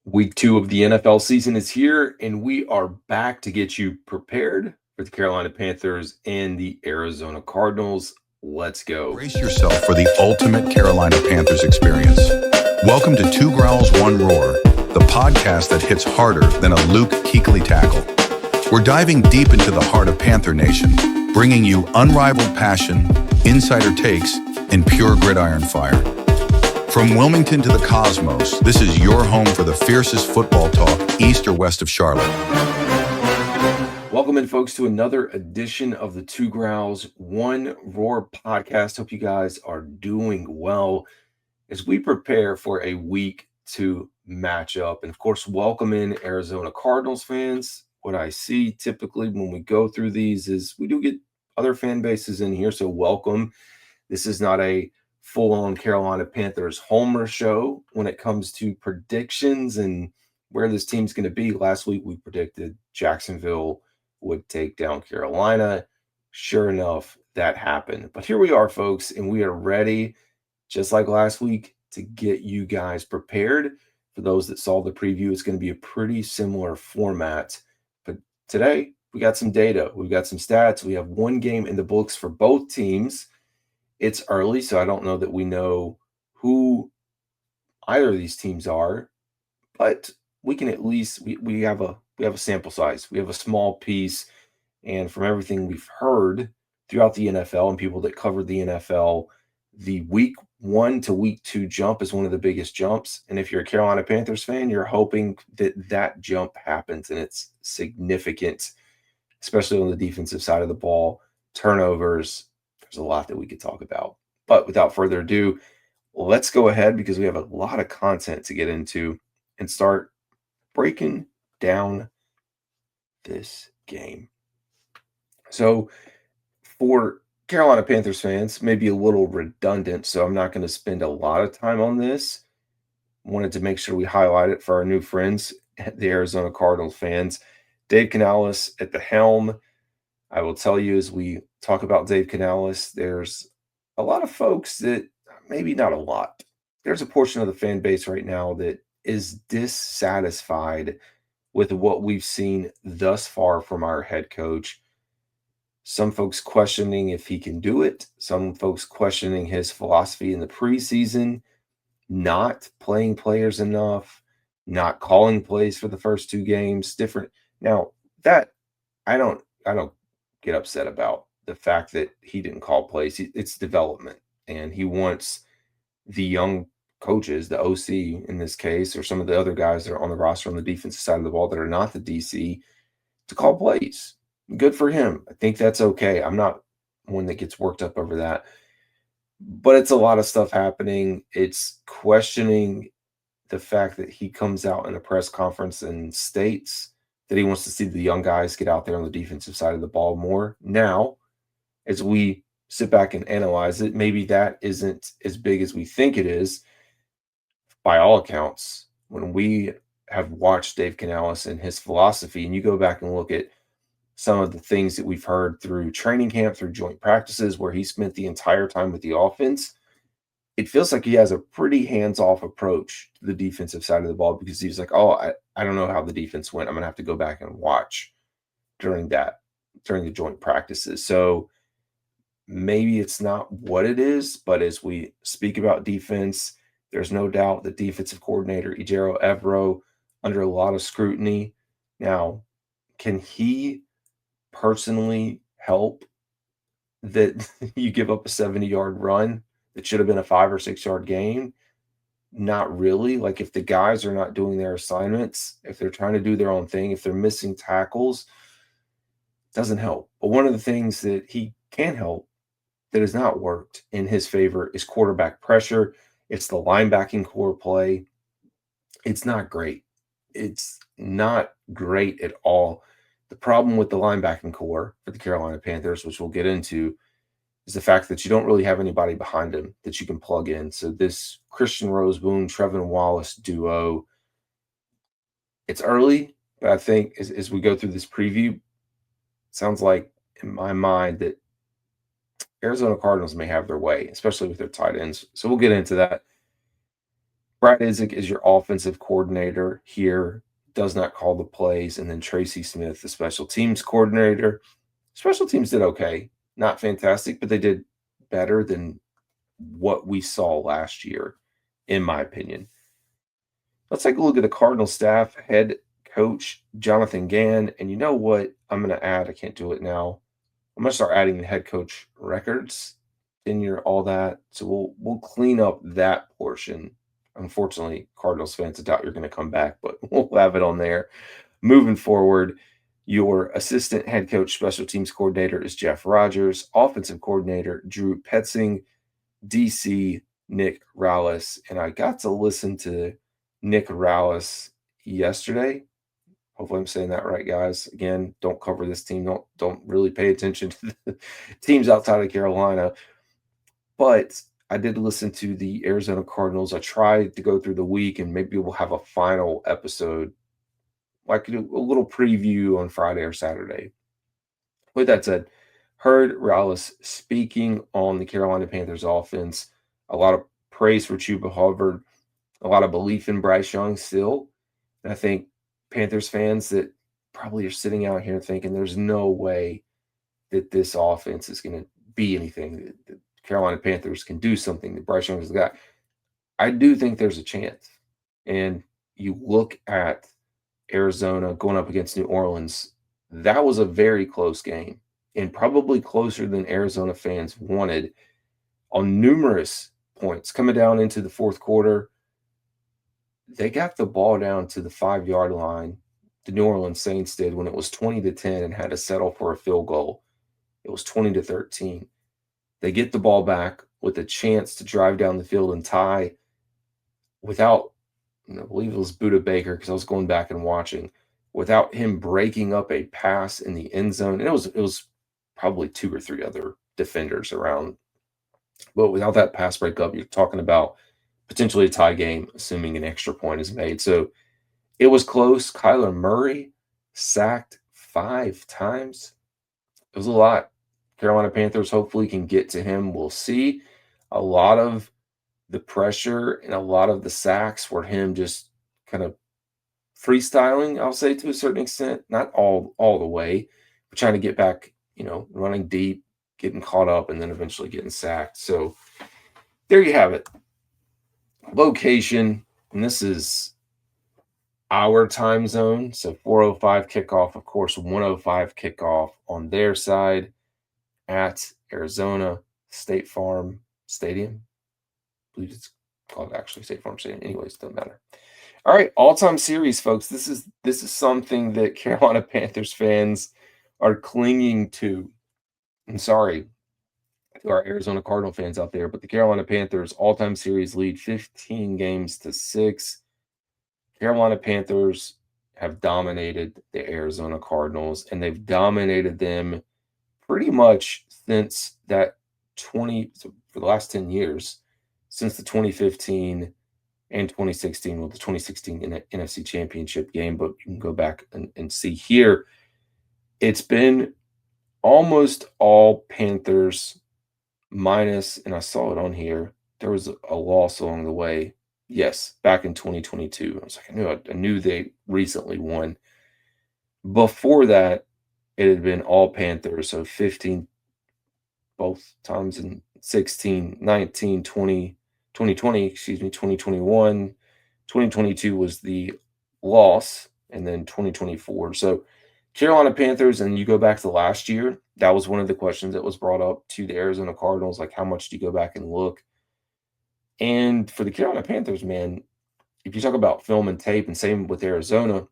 Week 2 of the NFL season is here, and we are back to get you prepared for the Carolina Panthers and the Arizona Cardinals. Let's go. Brace yourself for the ultimate Carolina Panthers experience. Welcome to Two Growls, One Roar, the podcast that hits harder than a Luke Kuechly tackle. We're diving deep into the heart of Panther Nation, bringing you unrivaled passion, insider takes, and pure gridiron fire. From Wilmington to the cosmos, this is your home for the fiercest football talk east or west of Charlotte. Welcome in, folks, to another edition of the Two Growls, One Roar podcast. Hope you guys are doing well as we prepare for a week 2 matchup. And of course, welcome in Arizona Cardinals fans. What I see typically when we go through these is we do get other fan bases in here, so welcome. This is not a full-on Carolina Panthers homer show when it comes to predictions and where this team's going to be. Last week, we predicted Jacksonville would take down Carolina. Sure enough, that happened. But here we are, folks, and we are ready, just like last week, to get you guys prepared. For those that saw the preview, it's going to be a pretty similar format. But today, we got some data. We've got some stats. We have one game in the books for both teams. It's early, so I don't know that we know who either of these teams are, but we can at least we have a sample size. We have a small piece, and from everything we've heard throughout the NFL and people that covered the NFL, the week 1 to week 2 jump is one of the biggest jumps. And if you're a Carolina Panthers fan, you're hoping that jump happens, and it's significant, especially on the defensive side of the ball. Turnovers. There's a lot that we could talk about. But without further ado, let's go ahead, because we have a lot of content to get into, and start breaking down this game. So for Carolina Panthers fans, maybe a little redundant, so I'm not going to spend a lot of time on this. Wanted to make sure we highlight it for our new friends, the Arizona Cardinals fans. Dave Canales at the helm. I will tell you, as we talk about Dave Canales, there's a lot of folks that, maybe not a lot, there's a portion of the fan base right now that is dissatisfied with what we've seen thus far from our head coach. Some folks questioning if he can do it. Some folks questioning his philosophy in the preseason, not playing players enough, not calling plays for the first 2 games, different. Now, that I don't get upset about the fact that he didn't call plays. It's development, and he wants the young coaches, the OC in this case, or some of the other guys that are on the roster on the defensive side of the ball that are not the DC, to call plays. Good for him. I think that's okay. I'm not one that gets worked up over that. But it's a lot of stuff happening. It's questioning the fact that he comes out in a press conference and states that he wants to see the young guys get out there on the defensive side of the ball more. Now, as we sit back and analyze it, maybe that isn't as big as we think it is. By all accounts, when we have watched Dave Canales and his philosophy, and you go back and look at some of the things that we've heard through training camp, through joint practices, where he spent the entire time with the offense, it feels like he has a pretty hands-off approach to the defensive side of the ball, because he's like, I don't know how the defense went. I'm going to have to go back and watch during the joint practices. So maybe it's not what it is, but as we speak about defense, there's no doubt the defensive coordinator, Ejiro Evero, under a lot of scrutiny. Now, can he personally help that you give up a 70-yard run that should have been a 5 or 6 yard gain? Not really. Like, if the guys are not doing their assignments, if they're trying to do their own thing, if they're missing tackles, doesn't help. But one of the things that he can help that has not worked in his favor is quarterback pressure. It's the linebacking core play. It's not great. It's not great at all. The problem with the linebacking core for the Carolina Panthers, which we'll get into, is the fact that you don't really have anybody behind him that you can plug in. So this Christian Roseboom, Trevin Wallace duo, it's early, but I think as we go through this preview, it sounds like, in my mind, that Arizona Cardinals may have their way, especially with their tight ends. So we'll get into that. Brad Isaac is your offensive coordinator here, does not call the plays. And then Tracy Smith, the special teams coordinator. Special teams did okay. Not fantastic, but they did better than what we saw last year, in my opinion. Let's take a look at the Cardinal staff, head coach Jonathan Gann. And you know what? I'm going to add, I can't do it now. I'm going to start adding the head coach records, tenure, all that. So we'll clean up that portion. Unfortunately, Cardinals fans, I doubt you're going to come back, but we'll have it on there. Moving forward, your assistant head coach, special teams coordinator is Jeff Rogers, offensive coordinator Drew Petzing, DC Nick Rallis. And I got to listen to Nick Rallis yesterday. Hopefully I'm saying that right, guys. Again, don't cover this team. Don't really pay attention to the teams outside of Carolina. But I did listen to the Arizona Cardinals. I tried to go through the week, and maybe we'll have a final episode, like a little preview on Friday or Saturday. With that said, heard Rallis speaking on the Carolina Panthers offense. A lot of praise for Chuba Hubbard, a lot of belief in Bryce Young still. And I think Panthers fans that probably are sitting out here thinking there's no way that this offense is going to be anything, that the Carolina Panthers can do something, that Bryce Young has got. I do think there's a chance. And you look at Arizona going up against New Orleans, that was a very close game and probably closer than Arizona fans wanted on numerous points. Coming down into the fourth quarter, they got the ball down to the 5-yard line. The New Orleans Saints did, when it was 20-10 and had to settle for a field goal. It was 20-13. They get the ball back with a chance to drive down the field and tie without, I believe it was Budda Baker, because I was going back and watching, without him breaking up a pass in the end zone. And it was probably 2 or 3 other defenders around. But without that pass breakup, you're talking about potentially a tie game, assuming an extra point is made. So it was close. Kyler Murray sacked 5 times. It was a lot. Carolina Panthers hopefully can get to him. We'll see. A lot of the pressure and a lot of the sacks were him just kind of freestyling, I'll say, to a certain extent. Not all the way, but trying to get back, running deep, getting caught up, and then eventually getting sacked. So there you have it. Location, and this is our time zone. So 4:05 kickoff, of course, 1:05 kickoff on their side at Arizona State Farm Stadium. I believe it's called actually State Farm Stadium. Anyways, doesn't matter. All right, all-time series, folks. This is something that Carolina Panthers fans are clinging to. I'm sorry to our Arizona Cardinal fans out there, but the Carolina Panthers all-time series lead 15-6. Carolina Panthers have dominated the Arizona Cardinals, and they've dominated them pretty much since that for the last 10 years, since the 2015 and 2016, the 2016 NFC Championship game. But you can go back and see here, it's been almost all Panthers minus, and I saw it on here, there was a loss along the way. Yes, back in 2022. I was like, I knew they recently won. Before that, it had been all Panthers, so 15 both times in 16, 19, 20, 2020, 2021. 2022 was the loss, and then 2024. So Carolina Panthers, and you go back to last year, that was one of the questions that was brought up to the Arizona Cardinals, like how much do you go back and look? And for the Carolina Panthers, man, if you talk about film and tape, and same with Arizona,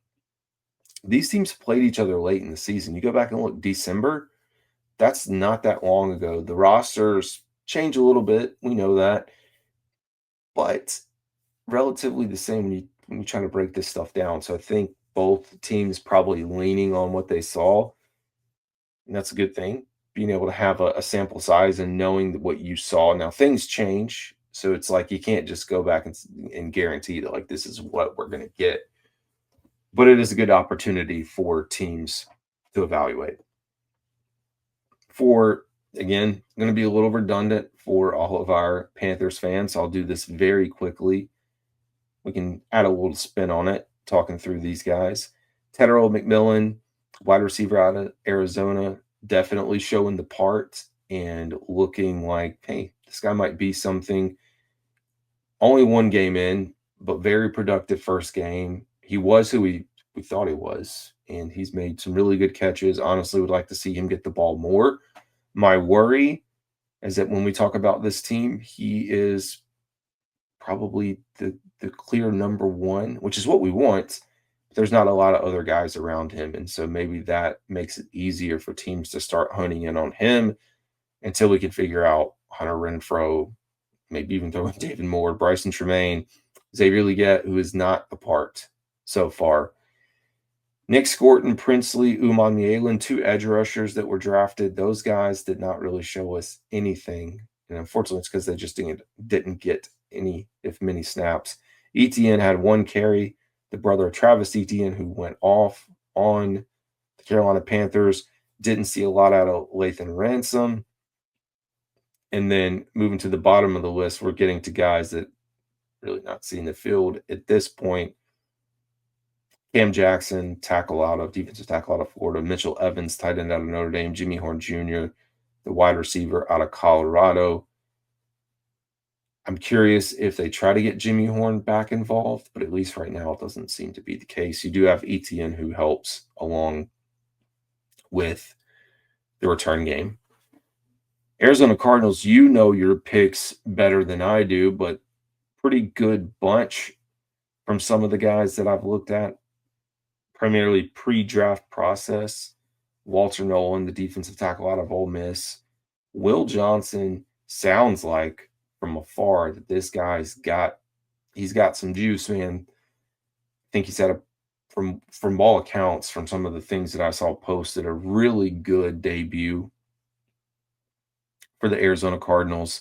these teams played each other late in the season. You go back and look, December, that's not that long ago. The rosters change a little bit. We know that. But relatively the same when you try to break this stuff down. So I think both teams probably leaning on what they saw. And that's a good thing, being able to have a sample size and knowing what you saw. Now, things change. So it's like you can't just go back and guarantee that, like, this is what we're going to get. But it is a good opportunity for teams to evaluate. Again, going to be a little redundant for all of our Panthers fans. I'll do this very quickly. we can add a little spin on it, talking through these guys. Tetero McMillan, wide receiver out of Arizona, definitely showing the part and looking like, hey, this guy might be something. Only one game in, but very productive first game. He was who we thought he was, and he's made some really good catches. Honestly, would like to see him get the ball more. My worry is that when we talk about this team, he is probably the clear number one, which is what we want. There's not a lot of other guys around him, and so maybe that makes it easier for teams to start honing in on him until we can figure out Hunter Renfrow, maybe even throw in David Moore, Bryson Tremaine, Xavier Legette, who is not a part so far. Nick Scorton, Princely, Uman Mielen, two edge rushers that were drafted. Those guys did not really show us anything. And unfortunately, it's because they just didn't get any, if many, snaps. Etienne had one carry, the brother of Travis Etienne, who went off on the Carolina Panthers. Didn't see a lot out of Lathan Ransom. And then moving to the bottom of the list, we're getting to guys that really not seeing the field at this point. Cam Jackson, defensive tackle out of Florida. Mitchell Evans, tight end out of Notre Dame. Jimmy Horn Jr., the wide receiver out of Colorado. I'm curious if they try to get Jimmy Horn back involved, but at least right now it doesn't seem to be the case. You do have Etienne who helps along with the return game. Arizona Cardinals, you know your picks better than I do, but pretty good bunch from some of the guys that I've looked at. Primarily pre-draft process. Walter Nolan, the defensive tackle out of Ole Miss. Will Johnson sounds like from afar that this guy's got some juice, man. I think he's had from all accounts, from some of the things that I saw posted, a really good debut for the Arizona Cardinals.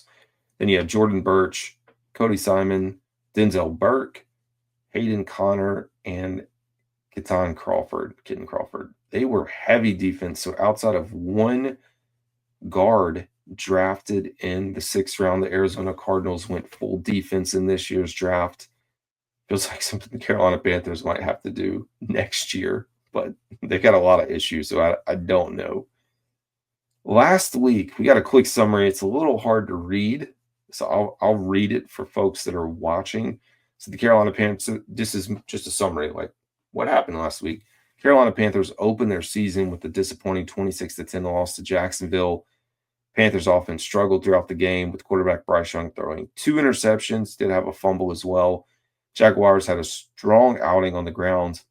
Then you have Jordan Birch, Cody Simon, Denzel Burke, Hayden Connor, and Kitten Crawford. They were heavy defense. So outside of one guard drafted in the 6th round, the Arizona Cardinals went full defense in this year's draft. Feels like something the Carolina Panthers might have to do next year, but they got a lot of issues, so I don't know. Last week, we got a quick summary. It's a little hard to read, so I'll read it for folks that are watching. So the Carolina Panthers, this is just a summary, like what happened last week. Carolina Panthers opened their season with a disappointing 26-10 loss to Jacksonville. Panthers offense struggled throughout the game with quarterback Bryce Young throwing 2 interceptions, did have a fumble as well. Jaguars had a strong outing on the ground.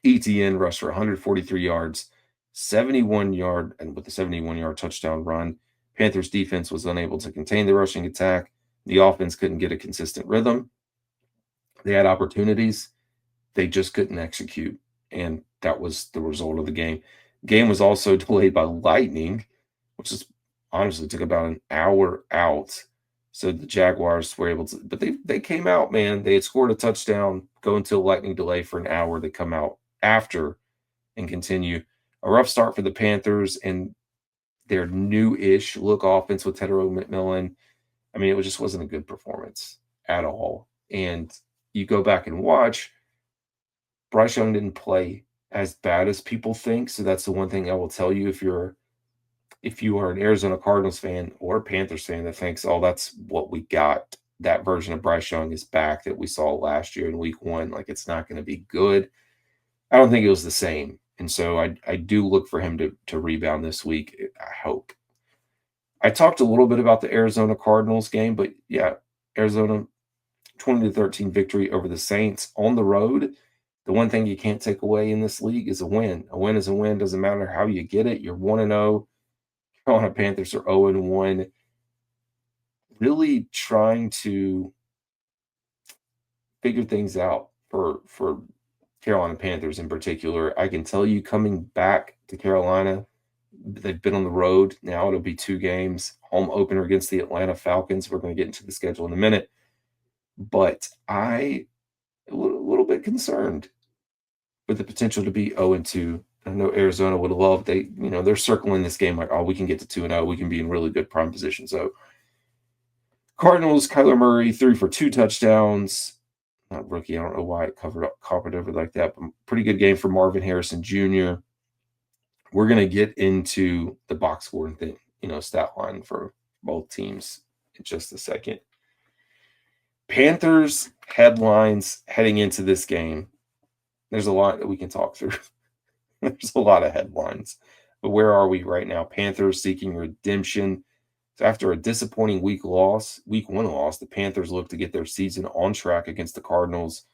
Etienne rushed for 143 yards, 71-yard, and with a 71-yard touchdown run. Panthers defense was unable to contain the rushing attack. The offense couldn't get a consistent rhythm. They had opportunities. They just couldn't execute, and that was the result of the game. Game was also delayed by lightning, which is honestly took about an hour out. So the Jaguars were able to, but they came out, man. They had scored a touchdown, go into a lightning delay for an hour. They come out after and continue. A rough start for the Panthers and their new-ish look offense with Tetero McMillan. I mean, it just wasn't a good performance at all. And you go back and watch, Bryce Young didn't play as bad as people think. So that's the one thing I will tell you if you are an Arizona Cardinals fan or a Panthers fan that thinks, oh, that's what we got. That version of Bryce Young is back that we saw last year in week 1. Like, it's not going to be good. I don't think it was the same. And so I do look for him to rebound this week, I hope. I talked a little bit about the Arizona Cardinals game, but yeah, Arizona 20-13 victory over the Saints on the road. The one thing you can't take away in this league is a win. A win is a win. Doesn't matter how you get it. You're 1-0. Carolina Panthers are 0-1. Really trying to figure things out for Carolina Panthers in particular. I can tell you, coming back to Carolina, they've been on the road. Now it'll be 2 games. Home opener against the Atlanta Falcons. We're going to get into the schedule in a minute. But I am a little bit concerned with the potential to be 0-2. I know Arizona would love, they're circling this game like, oh, we can get to 2-0. We can be in really good prime position. So Cardinals, Kyler Murray, 3 for 2 touchdowns. not rookie. I don't know why it covered over like that, but pretty good game for Marvin Harrison Jr. We're going to get into the box score and thing, stat line for both teams in just a second. Panthers headlines heading into this game. There's a lot that we can talk through. There's a lot of headlines. But where are we right now? Panthers seeking redemption. So after a disappointing week 1 loss, the Panthers look to get their season on track against the Cardinals.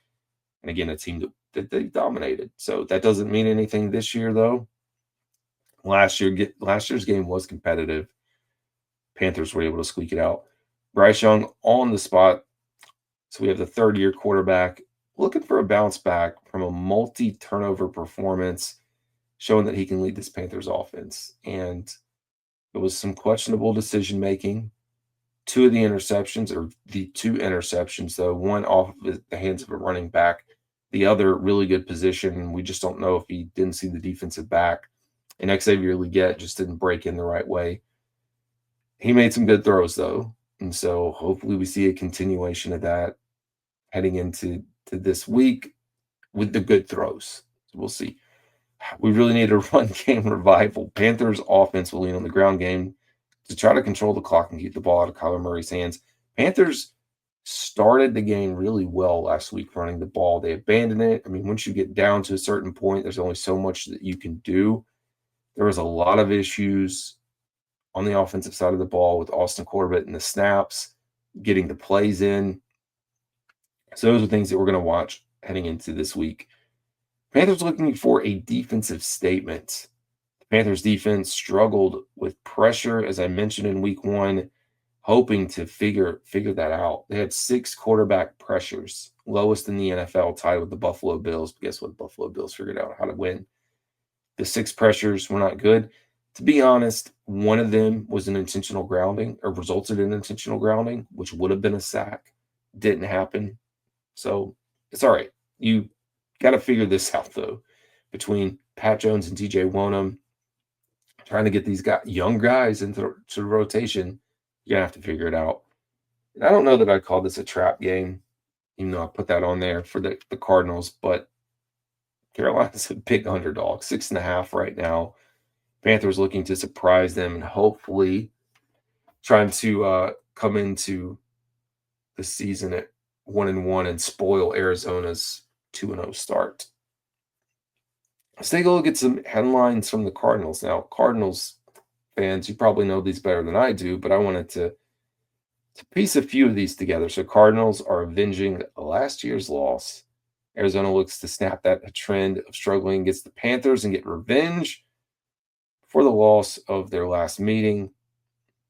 And again, a team that they dominated. So that doesn't mean anything this year, though. Last year's game was competitive. Panthers were able to squeak it out. Bryce Young on the spot. So we have the third-year quarterback looking for a bounce back from a multi-turnover performance, showing that he can lead this Panthers offense. And it was some questionable decision-making. The two interceptions, though, one off of the hands of a running back, the other really good position. We just don't know if he didn't see the defensive back. And Xavier Legette just didn't break in the right way. He made some good throws, though. And so hopefully we see a continuation of that heading into this week with the good throws. So we'll see. We really need a run game revival. Panthers offense will lean on the ground game to try to control the clock and keep the ball out of Kyler Murray's hands. Panthers started the game really well last week running the ball. They abandoned it. I mean, once you get down to a certain point, there's only so much that you can do. There was a lot of issues on the offensive side of the ball with Austin Corbett and the snaps, getting the plays in. So those are things that we're going to watch heading into this week. Panthers looking for a defensive statement. The Panthers defense struggled with pressure, as I mentioned in week 1, hoping to figure that out. They had 6 quarterback pressures, lowest in the NFL, tied with the Buffalo Bills. But guess what? The Buffalo Bills figured out how to win. The 6 pressures were not good. To be honest, one of them was an intentional grounding or resulted in intentional grounding, which would have been a sack. Didn't happen. So it's all right. You got to figure this out, though, between Pat Jones and TJ Wonnum, trying to get these young guys into the rotation. You're going to have to figure it out. And I don't know that I'd call this a trap game, even though I put that on there for the Cardinals, but Carolina's a big underdog, 6.5 right now. Panthers looking to surprise them and hopefully trying to come into the season at 1-1 and spoil Arizona's 2-0 start. Let's take a look at some headlines from the Cardinals. Now, Cardinals fans, you probably know these better than I do, but I wanted to piece a few of these together. So Cardinals are avenging last year's loss. Arizona looks to snap that trend of struggling against the Panthers and get revenge for the loss of their last meeting.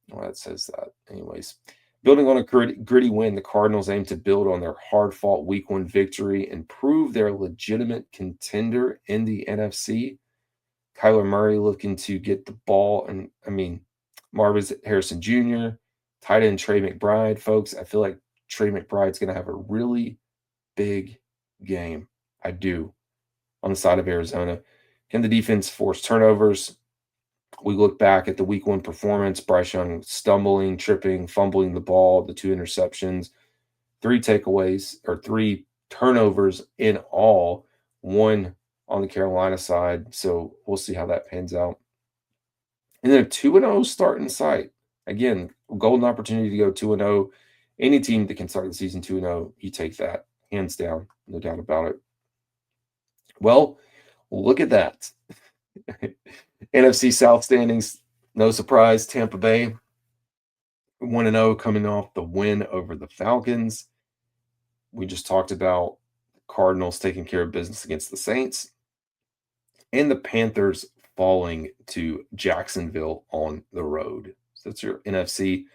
Well, that says that. Anyways, building on a gritty win, the Cardinals aim to build on their hard-fought Week 1 victory and prove they're a legitimate contender in the NFC. Kyler Murray looking to get the ball, and Marvin Harrison Jr., tight end Trey McBride. Folks, I feel like Trey McBride's going to have a really big game. I do. On the side of Arizona. Can the defense force turnovers? We look back at the Week 1 performance. Bryce Young stumbling, tripping, fumbling the ball, the 2 interceptions, 3 takeaways, or 3 turnovers in all, 1 on the Carolina side. So we'll see how that pans out. And then a 2-0 start in sight. Again, golden opportunity to go 2-0. Any team that can start the season 2-0, you take that. Hands down. No doubt about it. Well, look at that. NFC South standings, no surprise, Tampa Bay 1-0 coming off the win over the Falcons. We just talked about the Cardinals taking care of business against the Saints and the Panthers falling to Jacksonville on the road. So that's your NFC.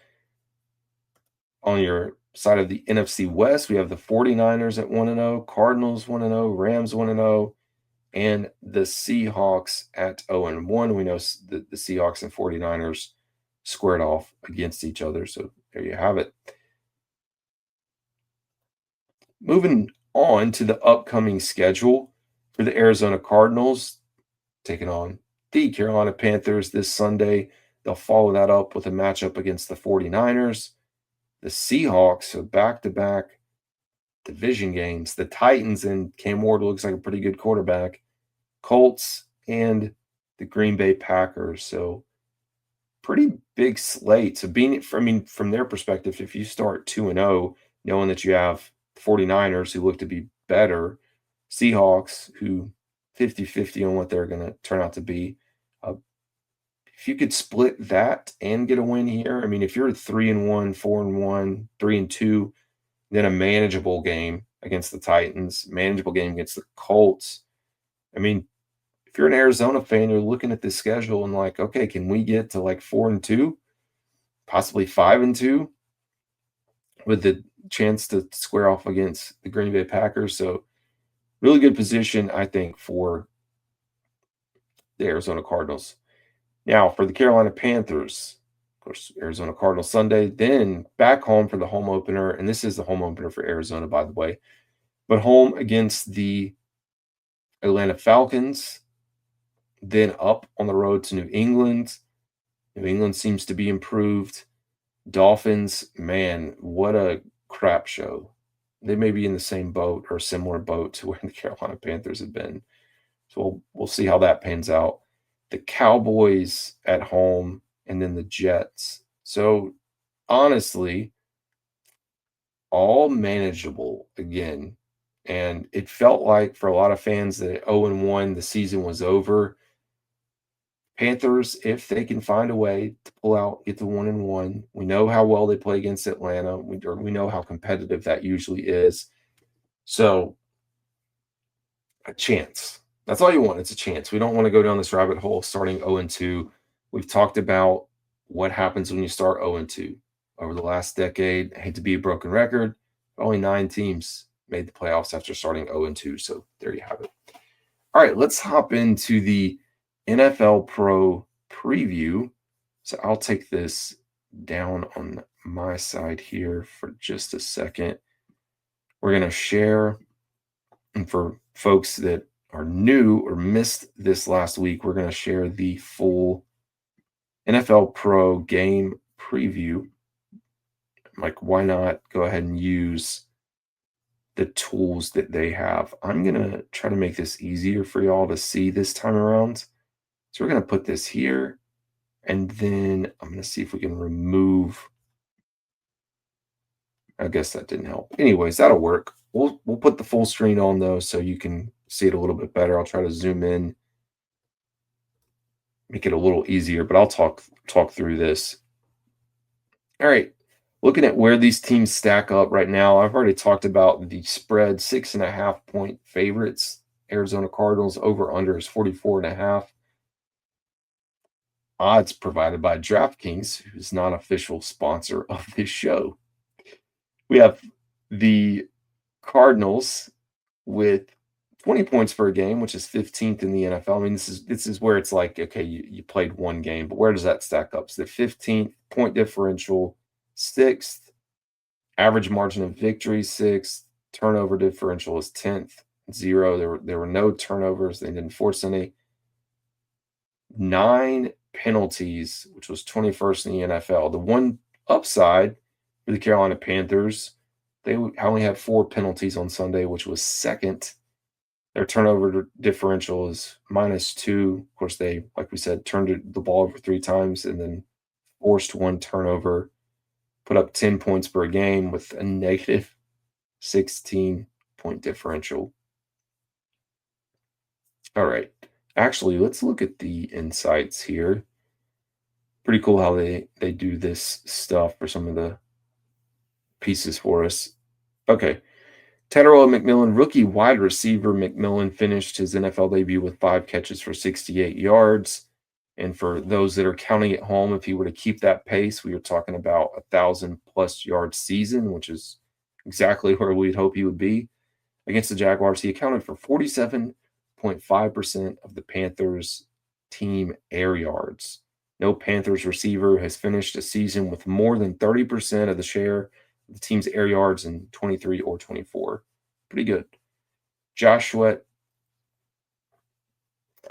On your side of the NFC West, we have the 49ers at 1-0, Cardinals 1-0, Rams 1-0, and the Seahawks at 0-1. We know the Seahawks and 49ers squared off against each other. So there you have it. Moving on to the upcoming schedule for the Arizona Cardinals, taking on the Carolina Panthers this Sunday. They'll follow that up with a matchup against the 49ers. The Seahawks, so back-to-back division games. The Titans and Cam Ward looks like a pretty good quarterback. Colts and the Green Bay Packers. So pretty big slate. So from their perspective, if you start 2-0, knowing that you have 49ers who look to be better, Seahawks who 50-50 on what they're going to turn out to be. If you could split that and get a win here, I mean, if you're 3-1, 4-1, 3-2, then a manageable game against the Titans, manageable game against the Colts. I mean, if you're an Arizona fan, you're looking at this schedule and like, okay, can we get to like 4-2, possibly 5-2, with the chance to square off against the Green Bay Packers? So really good position, I think, for the Arizona Cardinals. Now, for the Carolina Panthers, of course, Arizona Cardinals Sunday, then back home for the home opener. And this is the home opener for Arizona, by the way. But home against the Atlanta Falcons, then up on the road to New England. New England seems to be improved. Dolphins, man, what a crap show. They may be in the same boat or similar boat to where the Carolina Panthers have been. So we'll see how that pans out. The Cowboys at home, and then the Jets. So honestly, all manageable again. And it felt like for a lot of fans that 0-1, the season was over. Panthers, if they can find a way to pull out, get to 1-1. We know how well they play against Atlanta. We know how competitive that usually is. So a chance. That's all you want. It's a chance. We don't want to go down this rabbit hole starting 0-2. We've talked about what happens when you start 0-2. Over the last decade, I hate to be a broken record, only 9 teams made the playoffs after starting 0-2. So there you have it. All right, let's hop into the NFL Pro preview. So I'll take this down on my side here for just a second. We're going to share, and for folks that are new or missed this last week, we're going to share the full NFL Pro game preview. Like, why not go ahead and use the tools that they have? I'm going to try to make this easier for y'all to see this time around. So we're going to put this here, and then I'm going to see if we can remove. I guess that didn't help. Anyways, that'll work. We'll put the full screen on though, so you can see it a little bit better. I'll try to zoom in, make it a little easier, but I'll talk through this. All right. Looking at where these teams stack up right now, I've already talked about the spread, 6.5 point favorites. Arizona Cardinals over under is 44.5. Odds provided by DraftKings, who's not an official sponsor of this show. We have the Cardinals with 20 points per game, which is 15th in the NFL. I mean, this is where it's like, okay, you played one game, but where does that stack up? So the 15th point differential, 6th, average margin of victory, 6th, turnover differential is 10th, 0. There were no turnovers. They didn't force any. 9 penalties, which was 21st in the NFL. The one upside for the Carolina Panthers, they only had 4 penalties on Sunday, which was 2nd. Their turnover differential is -2. Of course, they, like we said, turned the ball over 3 times and then forced 1 turnover, put up 10 points per game with a negative 16-point differential. All right. Actually, let's look at the insights here. Pretty cool how they do this stuff for some of the pieces for us. Okay. Tedero McMillan, rookie wide receiver McMillan, finished his NFL debut with 5 catches for 68 yards. And for those that are counting at home, if he were to keep that pace, we were talking about a 1,000+ yard season, which is exactly where we'd hope he would be. Against the Jaguars, he accounted for 47.5% of the Panthers' team air yards. No Panthers receiver has finished a season with more than 30% of the share of the team's air yards in 23 or 24. Pretty good. Josh Sweat,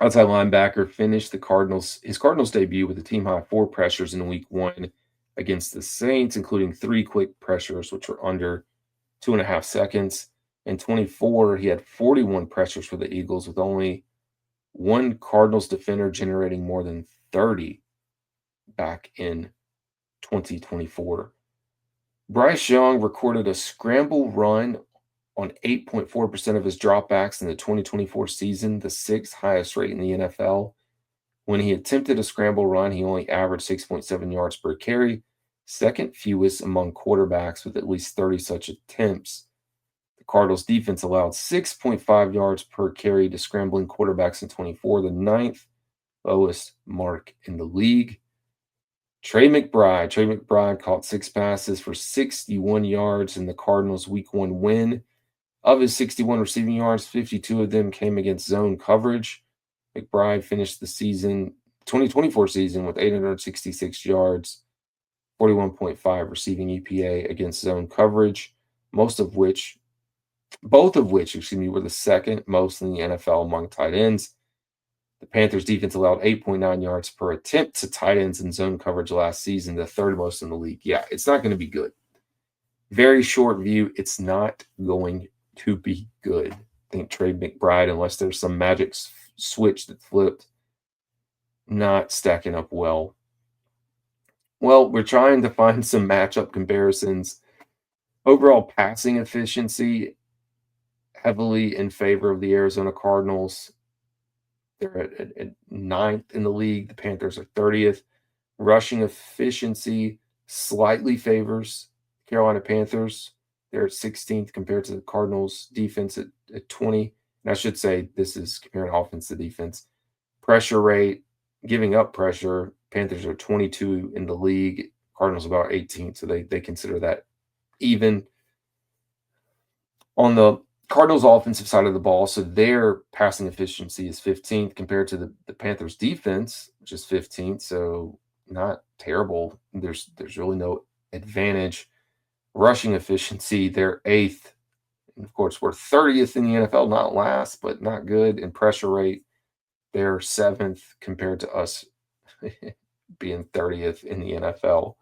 outside linebacker, finished his Cardinals debut with a team high 4 pressures in week 1 against the Saints, including 3 quick pressures, which were under 2.5 seconds. In 24, he had 41 pressures for the Eagles, with only one Cardinals defender generating more than 30 back in 2024. Bryce Young recorded a scramble run on 8.4% of his dropbacks in the 2024 season, the sixth highest rate in the NFL. When he attempted a scramble run, he only averaged 6.7 yards per carry, second fewest among quarterbacks with at least 30 such attempts. The Cardinals defense allowed 6.5 yards per carry to scrambling quarterbacks in 24, the ninth lowest mark in the league. Trey McBride caught 6 passes for 61 yards in the Cardinals' Week 1 win. Of his 61 receiving yards, 52 of them came against zone coverage. McBride finished the 2024 season with 866 yards, 41.5 receiving EPA against zone coverage, both of which, were the second most in the NFL among tight ends. The Panthers defense allowed 8.9 yards per attempt to tight ends in zone coverage last season, the third most in the league. Yeah, it's not going to be good. Very short view, it's not going to be good. I think Trey McBride, unless there's some magic switch that flipped, not stacking up well. Well, we're trying to find some matchup comparisons. Overall passing efficiency, heavily in favor of the Arizona Cardinals. They're at ninth in the league. The Panthers are 30th. Rushing efficiency slightly favors Carolina Panthers. They're at 16th compared to the Cardinals defense at 20. And I should say this is comparing offense to defense. Pressure rate, giving up pressure, Panthers are 22 in the league. Cardinals about 18, so they consider that even. On the Cardinals offensive side of the ball, so their passing efficiency is 15th compared to the Panthers defense, which is 15th, so not terrible. There's really no advantage. Rushing efficiency, they're 8th. And of course, we're 30th in the NFL, not last, but not good. And pressure rate, they're 7th compared to us being 30th in the NFL.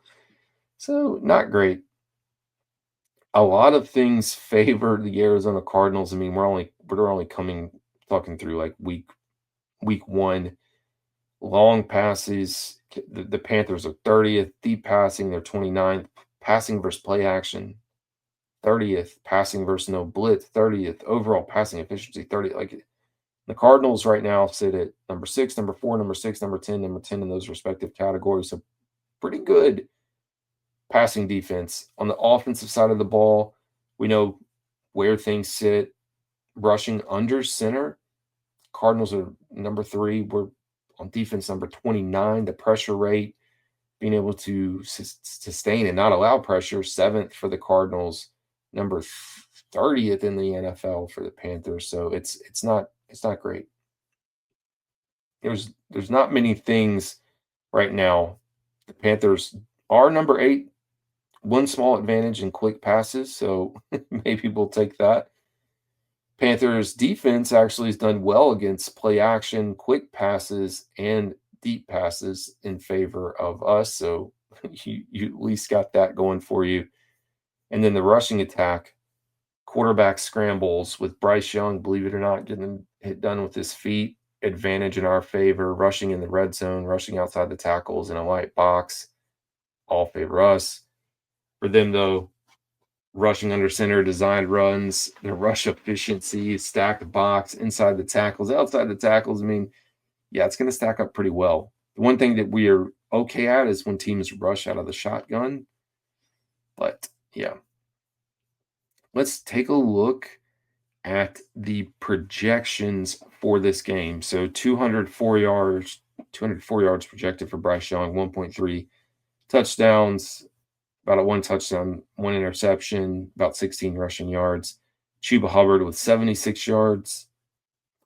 So not great. A lot of things favor the Arizona Cardinals. I mean, we're only talking through like week 1. Long passes, the Panthers are 30th. Deep passing, they're 29th. Passing versus play action, 30th. Passing versus no blitz, 30th. Overall passing efficiency, 30th. Like the Cardinals right now sit at number 6, number 4, number 6, number 10 in those respective categories. So pretty good passing defense. On the offensive side of the ball, we know where things sit. Rushing under center, Cardinals are number 3. We're on defense number 29. The pressure rate, being able to sustain and not allow pressure, 7th for the Cardinals, number 30th in the NFL for the Panthers. So it's not great. There's not many things right now. The Panthers are number 8. One small advantage in quick passes, so maybe we'll take that. Panthers defense actually has done well against play action, quick passes, and deep passes in favor of us. So you at least got that going for you. And then the rushing attack, quarterback scrambles with Bryce Young, believe it or not, getting it done with his feet. Advantage in our favor. Rushing in the red zone, rushing outside the tackles in a light box, all favor us. For them, though, rushing under center, designed runs, their rush efficiency, stacked box, inside the tackles, outside the tackles. I mean, yeah, it's going to stack up pretty well. The one thing that we are okay at is when teams rush out of the shotgun. But, yeah. Let's take a look at the projections for this game. So 204 yards projected for Bryce Young, 1.3 touchdowns, about a 1 touchdown, 1 interception, about 16 rushing yards. Chuba Hubbard with 76 yards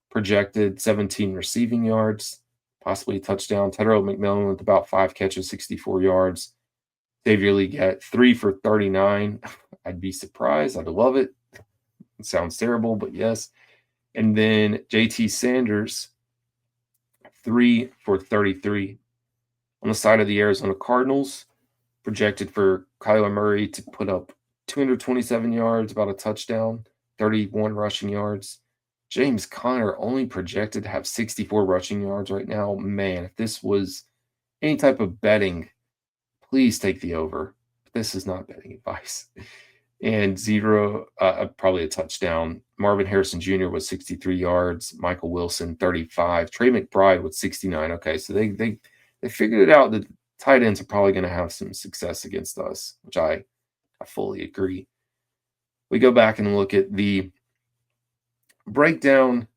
projected, 17 receiving yards, possibly a touchdown. Tedero McMillan with about 5 catches, 64 yards. Xavier Legette, 3 for 39. I'd be surprised. I'd love it. It sounds terrible, but yes. And then JT Sanders, 3 for 33. On the side of the Arizona Cardinals, projected for Kyler Murray to put up 227 yards, about a touchdown, 31 rushing yards. James Conner only projected to have 64 rushing yards right now. Man, if this was any type of betting, please take the over. This is not betting advice. And zero, probably a touchdown. Marvin Harrison Jr. was 63 yards. Michael Wilson, 35. Trey McBride with 69. Okay, so they figured it out that tight ends are probably going to have some success against us, which I fully agree. We go back and look at the breakdown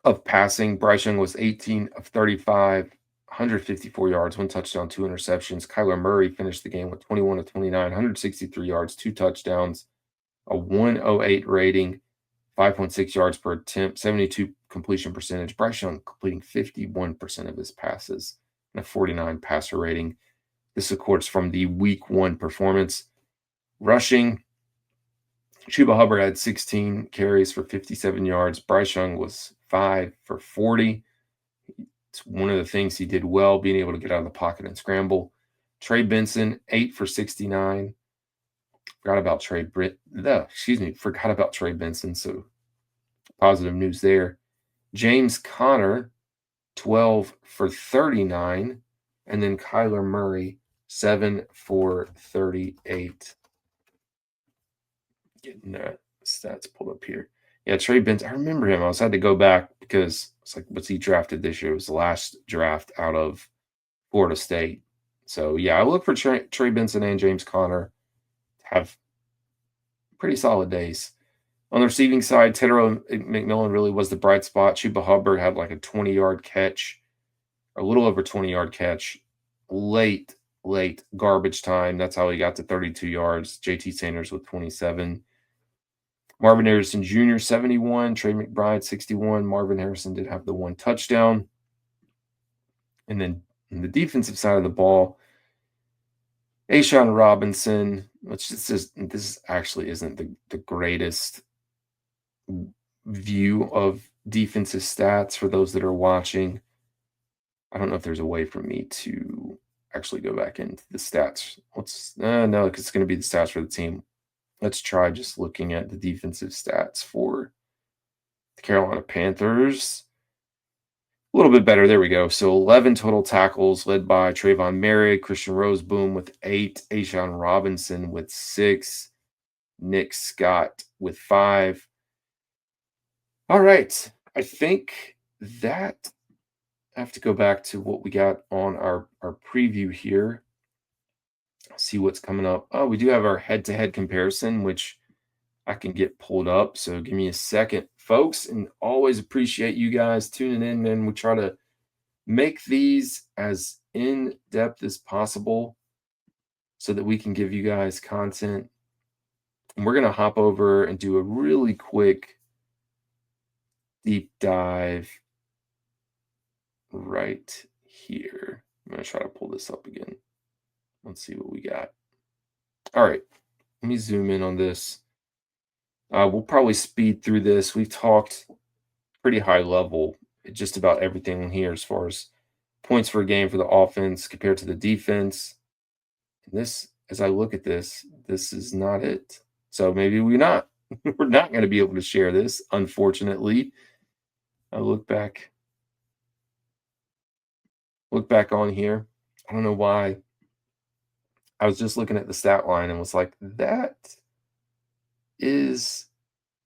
of passing. Bryce Young was 18 of 35, 154 yards, 1 touchdown, 2 interceptions. Kyler Murray finished the game with 21 of 29, 163 yards, 2 touchdowns, a 108 rating, 5.6 yards per attempt, 72 completion percentage. Bryce Young completing 51% of his passes and a 49 passer rating. This, of course, from the week 1 performance. Rushing, Chuba Hubbard had 16 carries for 57 yards. Bryce Young was 5 for 40. It's one of the things he did well, being able to get out of the pocket and scramble. Trey Benson, 8 for 69. Forgot about Trey Benson. So positive news there. James Conner, 12 for 39. And then Kyler Murray, 7 for 38. Getting the stats pulled up here. Yeah, Trey Benson. I remember him. I had to go back because it's like, what's he drafted this year? It was the last draft out of Florida State. So, yeah, I look for Trey Benson and James Conner to have pretty solid days. On the receiving side, Tedro McMillan really was the bright spot. Chuba Hubbard had like a 20-yard catch, a little over 20-yard catch, late garbage time. That's how he got to 32 yards. JT Sanders with 27. Marvin Harrison Jr., 71. Trey McBride, 61. Marvin Harrison did have the 1 touchdown. And then on the defensive side of the ball, A'Shawn Robinson, which this actually isn't the greatest view of defensive stats for those that are watching. I don't know if there's a way for me to actually go back into the stats. No, because it's going to be the stats for the team. Let's try just looking at the defensive stats for the Carolina Panthers. A little bit better. There we go. So 11 total tackles led by Trayvon Merrick, Christian Roseboom with 8, A'Shawn Robinson with 6, Nick Scott with 5. All right. I think that I have to go back to what we got on our preview here. See what's coming up. Oh, we do have our head-to-head comparison, which I can get pulled up. So give me a second, folks, and always appreciate you guys tuning in. And we try to make these as in-depth as possible so that we can give you guys content. And we're going to hop over and do a really quick deep dive right here. I'm going to try to pull this up again. Let's see what we got. All right. Let me zoom in on this. We'll probably speed through this. We've talked pretty high level, just about everything here as far as points per game for the offense compared to the defense. And this, as I look at this is not it. So maybe we're not going to be able to share this, unfortunately. I look back on here. I don't know why. I was just looking at the stat line and was like, that is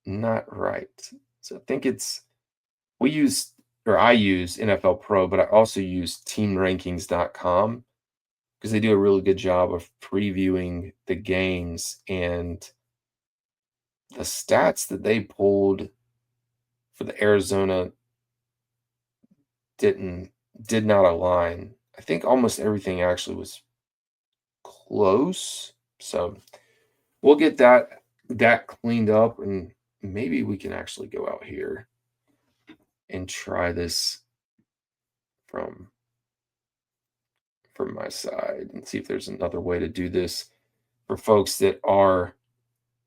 not right. So I think I use NFL Pro, but I also use teamrankings.com because they do a really good job of previewing the games, and the stats that they pulled for the Arizona did not align. I think almost everything actually was close. So we'll get that cleaned up, and maybe we can actually go out here and try this from my side and see if there's another way to do this for folks that are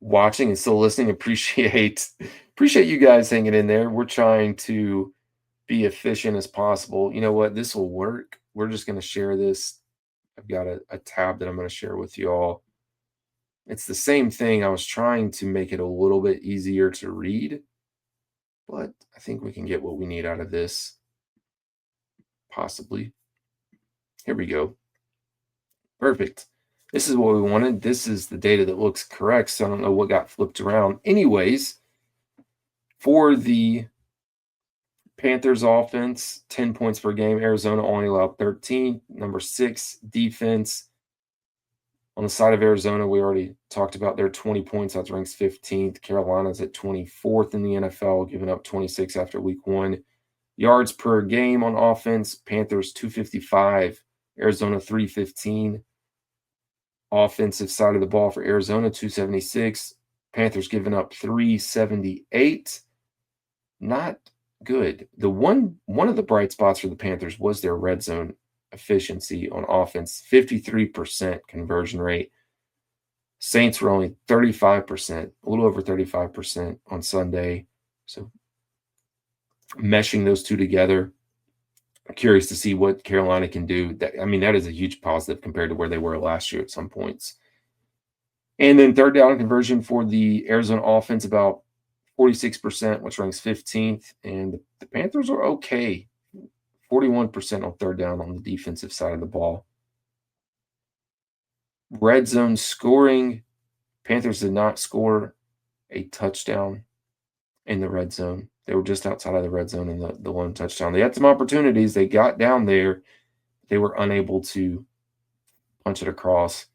watching and still listening. Appreciate you guys hanging in there. We're trying to be efficient as possible. You know what? This will work. We're just going to share this. I've got a tab that I'm going to share with you all. It's the same thing. I was trying to make it a little bit easier to read, but I think we can get what we need out of this, possibly. Here we go. Perfect. This is what we wanted. This is the data that looks correct, so I don't know what got flipped around. Anyways, for the Panthers offense, 10 points per game. Arizona only allowed 13. Number 6 defense. On the side of Arizona, we already talked about their 20 points. That's ranks 15th. Carolina's at 24th in the NFL, giving up 26 after week 1. Yards per game on offense, Panthers 255, Arizona 315. Offensive side of the ball for Arizona, 276. Panthers giving up 378. Not good. The one of the bright spots for the Panthers was their red zone efficiency on offense, 53% conversion rate. Saints were only 35%, a little over 35% on Sunday. So meshing those two together, I'm curious to see what Carolina can do. That is a huge positive compared to where they were last year at some points. And then third down conversion for the Arizona offense, about 46%, which ranks 15th. And the Panthers are okay, 41% on third down on the defensive side of the ball. Red zone scoring, Panthers did not score a touchdown in the red zone. They were just outside of the red zone in the one touchdown. They had some opportunities. They got down there. They were unable to punch it across.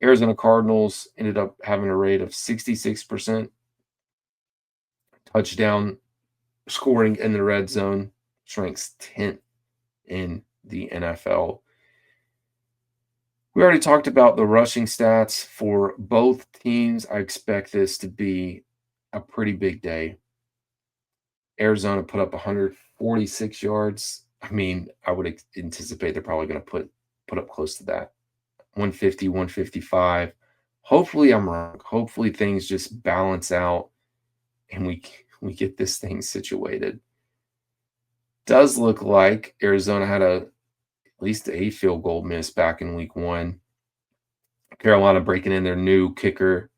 Arizona Cardinals ended up having a rate of 66% touchdown scoring in the red zone, which ranks 10th in the NFL. We already talked about the rushing stats for both teams. I expect this to be a pretty big day. Arizona put up 146 yards. I would anticipate they're probably going to put up close to that. 150, 155. Hopefully I'm wrong. Hopefully things just balance out and we get this thing situated. Does look like Arizona had at least a field goal miss back in week 1. Carolina breaking in their new kicker,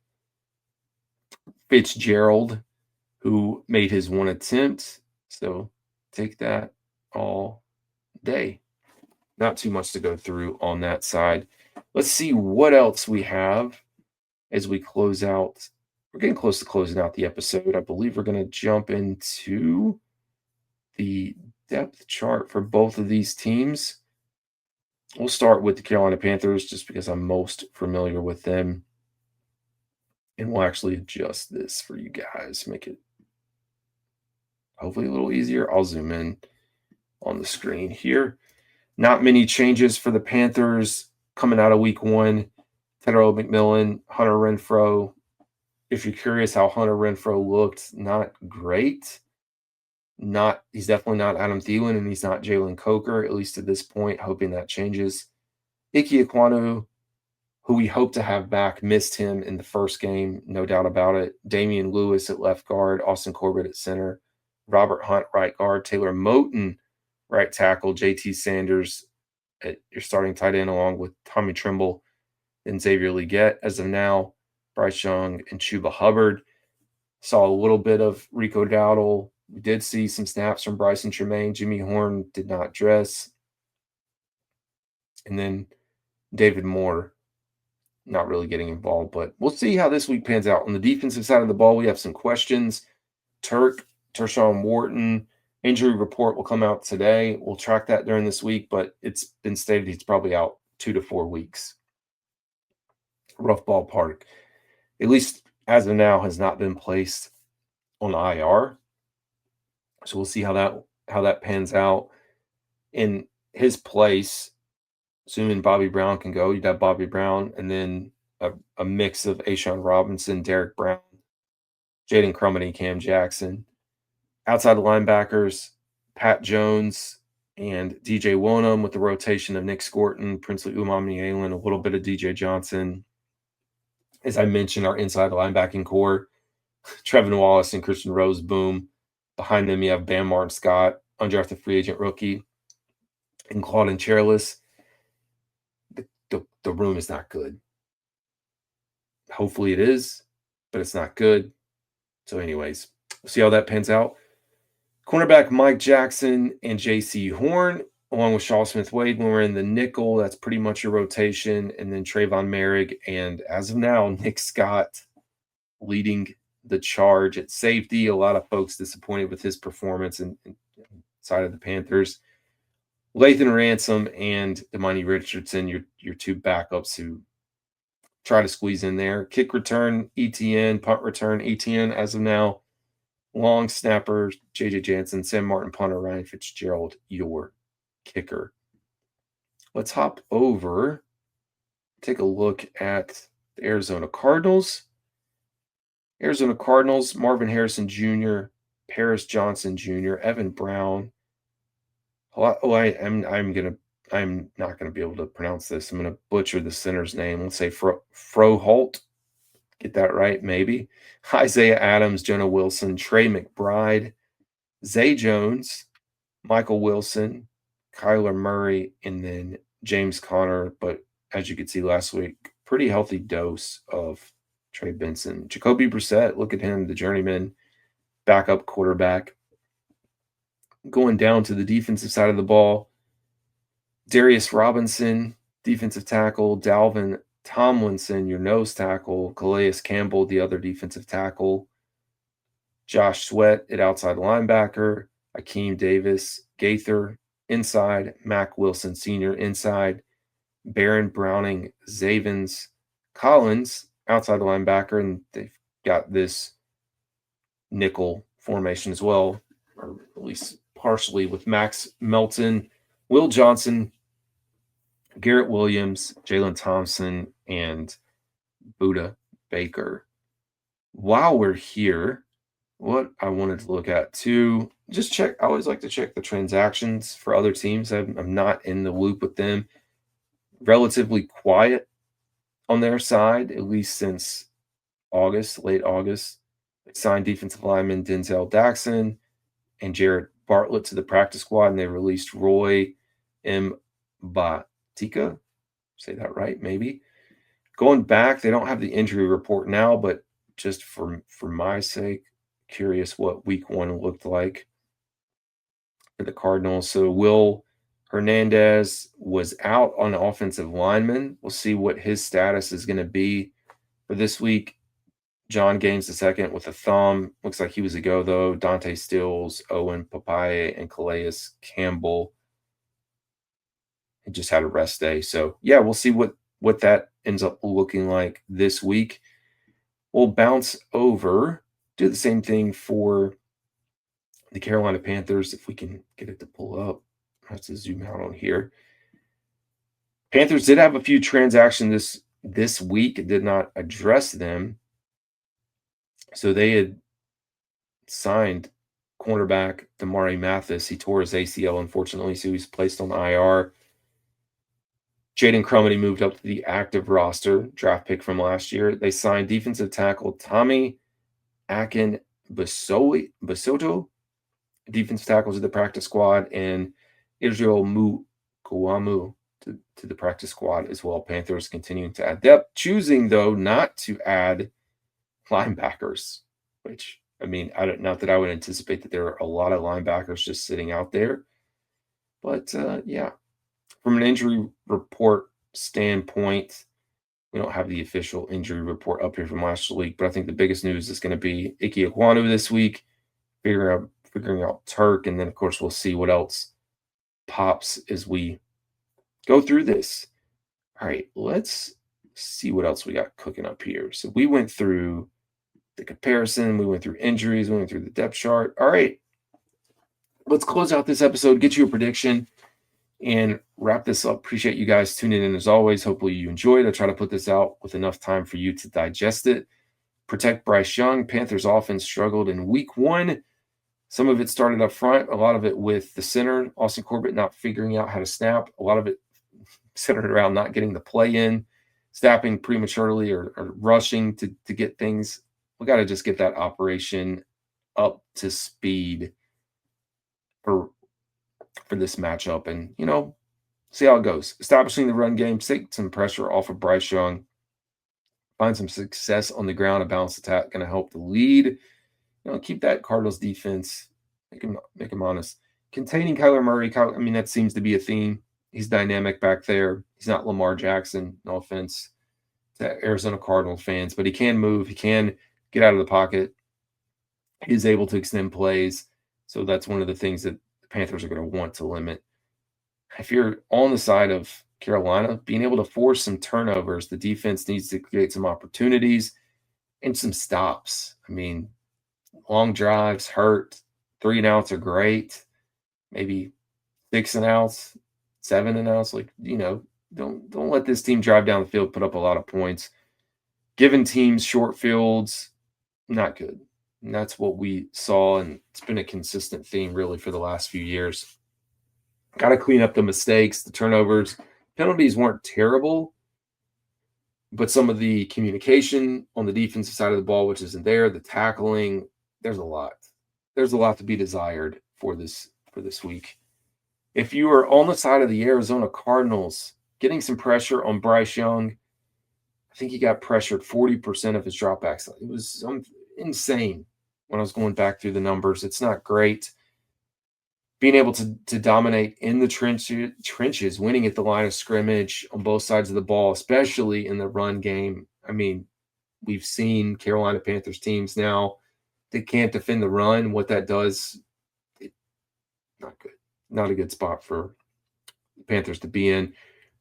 Fitzgerald, who made his one attempt. So take that all day. Not too much to go through on that side. Let's see what else we have as we close out. We're getting close to closing out the episode. I believe we're going to jump into the depth chart for both of these teams. We'll start with the Carolina Panthers just because I'm most familiar with them. And we'll actually adjust this for you guys, make it hopefully a little easier. I'll zoom in on the screen here. Not many changes for the Panthers coming out of week 1. Tedero McMillan, Hunter Renfrow. If you're curious how Hunter Renfrow looked, not great. He's definitely not Adam Thielen, and he's not Jalen Coker, at least at this point, hoping that changes. Ike Ekwonu, who we hope to have back, missed him in the first game, no doubt about it. Damian Lewis at left guard, Austin Corbett at center, Robert Hunt right guard, Taylor Moton right tackle, JT Sanders at your starting tight end, along with Tommy Trimble and Xavier Legette as of now, Bryce Young and Chuba Hubbard. Saw a little bit of Rico Dowdle. We did see some snaps from Bryson Tremaine. Jimmy Horn did not dress. And then David Moore not really getting involved, but we'll see how this week pans out. On the defensive side of the ball, we have some questions. Tershawn Wharton injury report will come out today. We'll track that during this week, but it's been stated he's probably out 2 to 4 weeks. Rough ballpark. At least as of now, has not been placed on IR. So we'll see how that pans out. In his place, assuming Bobby Brown can go, you'd have Bobby Brown and then a mix of A'Shawn Robinson, Derek Brown, Jaden Crumedy, Cam Jackson. Outside the linebackers, Pat Jones and DJ Wonham with the rotation of Nick Scorton, Princely Umamnialen, a little bit of DJ Johnson. As I mentioned, our inside linebacking core, Trevin Wallace and Christian Roseboom. Behind them, you have Bam Martin Scott, undrafted free agent rookie, and Claude Chairless. The room is not good. Hopefully it is, but it's not good. So, anyways, we'll see how that pans out. Cornerback Mike Jackson and J.C. Horn, along with Shaw Smith-Wade when we're in the nickel. That's pretty much your rotation. And then Trayvon Merrick. And as of now, Nick Scott leading the charge at safety. A lot of folks disappointed with his performance inside of the Panthers. Lathan Ransom and Damani Richardson, your two backups who try to squeeze in there. Kick return, ETN. Punt return, ETN as of now. Long snapper, J.J. Jansen. Sam Martin, punter, Ryan Fitzgerald, your kicker. Let's hop over, take a look at the Arizona Cardinals. Arizona Cardinals, Marvin Harrison Jr., Paris Johnson Jr., Evan Brown. I'm not gonna be able to pronounce this. I'm gonna butcher the center's name. Let's say Froholt. Get that right, maybe. Isaiah Adams, Jonah Wilson, Trey McBride, Zay Jones, Michael Wilson, Kyler Murray, and then James Conner. But as you could see last week, pretty healthy dose of Trey Benson. Jacoby Brissett, look at him, the journeyman backup quarterback. Going down to the defensive side of the ball, Darius Robinson, defensive tackle, Dalvin Tomlinson, your nose tackle, Calais Campbell, the other defensive tackle, Josh Sweat at outside linebacker, Akeem Davis, Gaither inside, Mac Wilson Sr. inside, Baron Browning, Zavins, Collins outside linebacker, and they've got this nickel formation as well, or at least partially, with Max Melton, Will Johnson, Garrett Williams, Jalen Thompson, and Buda Baker. While we're here, what I wanted to look at too, just check. I always like to check the transactions for other teams. I'm not in the loop with them. Relatively quiet on their side, at least since August, late August. They signed defensive lineman Denzel Daxon and Jared Bartlett to the practice squad, and they released Roy M. Batika. Say that right, maybe. Going back, they don't have the injury report now, but just for my sake, curious what week one looked like for the Cardinals. So Will Hernandez was out on offensive lineman. We'll see what his status is going to be for this week. John Gaines II with a thumb. Looks like he was a go, though. Dante Stills, Owen Papaye, and Calais Campbell. He just had a rest day. So, yeah, we'll see what that ends up looking like this week. We'll bounce over, do the same thing for the Carolina Panthers, if we can get it to pull up. I have to zoom out on here. Panthers did have a few transactions this week. It did not address them. So they had signed cornerback Damari Mathis. He tore his ACL, unfortunately, so he's placed on the IR. Jaden Crumedy moved up to the active roster, draft pick from last year. They signed defensive tackle Tommy Akin Basoto, defensive tackle to the practice squad, and Israel Mukuamu to the practice squad as well. Panthers continuing to add depth, choosing, though, not to add linebackers, which, I mean, not that I would anticipate that there are a lot of linebackers just sitting out there. But, yeah, from an injury report standpoint, we don't have the official injury report up here from last week, but I think the biggest news is going to be Ike Ekwonu this week, figuring out Turk, and then, of course, we'll see what else pops as we go through this. All right, let's see what else we got cooking up here. So we went through the comparison, we went through injuries, we went through the depth chart. All right, let's close out this episode, get you a prediction, and wrap this up. Appreciate you guys tuning in as always. Hopefully you enjoyed. I try to put this out with enough time for you to digest it. Protect Bryce Young. Panthers offense struggled in week one. Some of it started up front, a lot of it with the center, Austin Corbett, not figuring out how to snap. A lot of it centered around not getting the play in, snapping prematurely or rushing to get things. We got to just get that operation up to speed for this matchup and, see how it goes. Establishing the run game, take some pressure off of Bryce Young find some success on the ground. A balanced attack going to help the lead. Keep that Cardinals defense, make him honest. Containing Kyler Murray, that seems to be a theme. He's dynamic back there. He's not Lamar Jackson, no offense to Arizona Cardinals fans, but he can move. He can get out of the pocket. He's able to extend plays. So that's one of the things that the Panthers are going to want to limit. If you're on the side of Carolina, being able to force some turnovers, the defense needs to create some opportunities and some stops. Long drives hurt. 3 and outs are great. Maybe 6 and outs, 7 and outs. Don't let this team drive down the field, put up a lot of points. Giving teams short fields, not good. And that's what we saw, and it's been a consistent theme really for the last few years. Got to clean up the mistakes, the turnovers. Penalties weren't terrible, but some of the communication on the defensive side of the ball, which isn't there, the tackling, there's a lot. There's a lot to be desired for this week. If you are on the side of the Arizona Cardinals, getting some pressure on Bryce Young, I think he got pressured 40% of his dropbacks. It was insane when I was going back through the numbers. It's not great. Being able to dominate in the trenches, winning at the line of scrimmage on both sides of the ball, especially in the run game. We've seen Carolina Panthers teams now that can't defend the run. What that does, not good. Not a good spot for the Panthers to be in.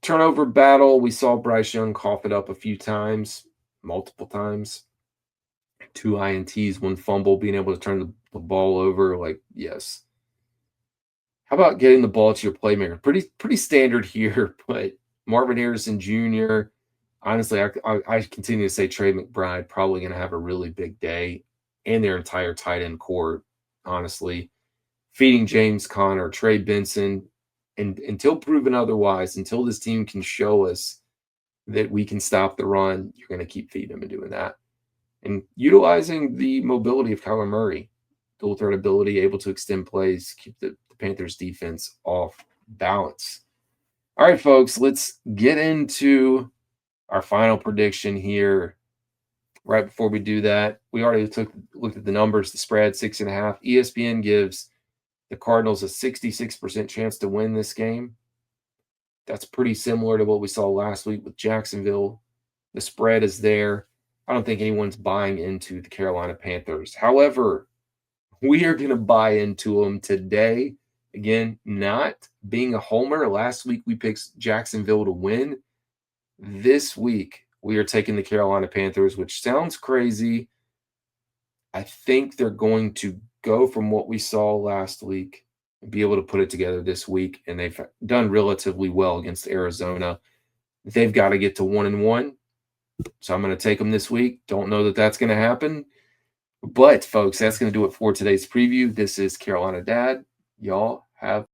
Turnover battle, we saw Bryce Young cough it up a few times, multiple times. 2 INTs, 1 fumble, being able to turn the ball over, yes. How about getting the ball to your playmaker? Pretty standard here, but Marvin Harrison Jr., honestly, I continue to say Trey McBride probably going to have a really big day, and their entire tight end core, honestly. Feeding James Conner, Trey Benson, and until proven otherwise, until this team can show us that we can stop the run, you're going to keep feeding them and doing that. And utilizing the mobility of Kyler Murray, dual threat ability, able to extend plays, keep the Panthers defense off balance. All right, folks, let's get into our final prediction here. Right before we do that, we already looked at the numbers, the spread, 6.5. ESPN gives the Cardinals a 66% chance to win this game. That's pretty similar to what we saw last week with Jacksonville. The spread is there. I don't think anyone's buying into the Carolina Panthers. However, we are going to buy into them today. Again, not being a homer. Last week we picked Jacksonville to win. This week we are taking the Carolina Panthers, which sounds crazy. I think they're going to go from what we saw last week and be able to put it together this week. And they've done relatively well against Arizona. They've got to get to 1-1. So I'm going to take them this week. Don't know that that's going to happen. But, folks, that's going to do it for today's preview. This is Carolina Dad. Y'all have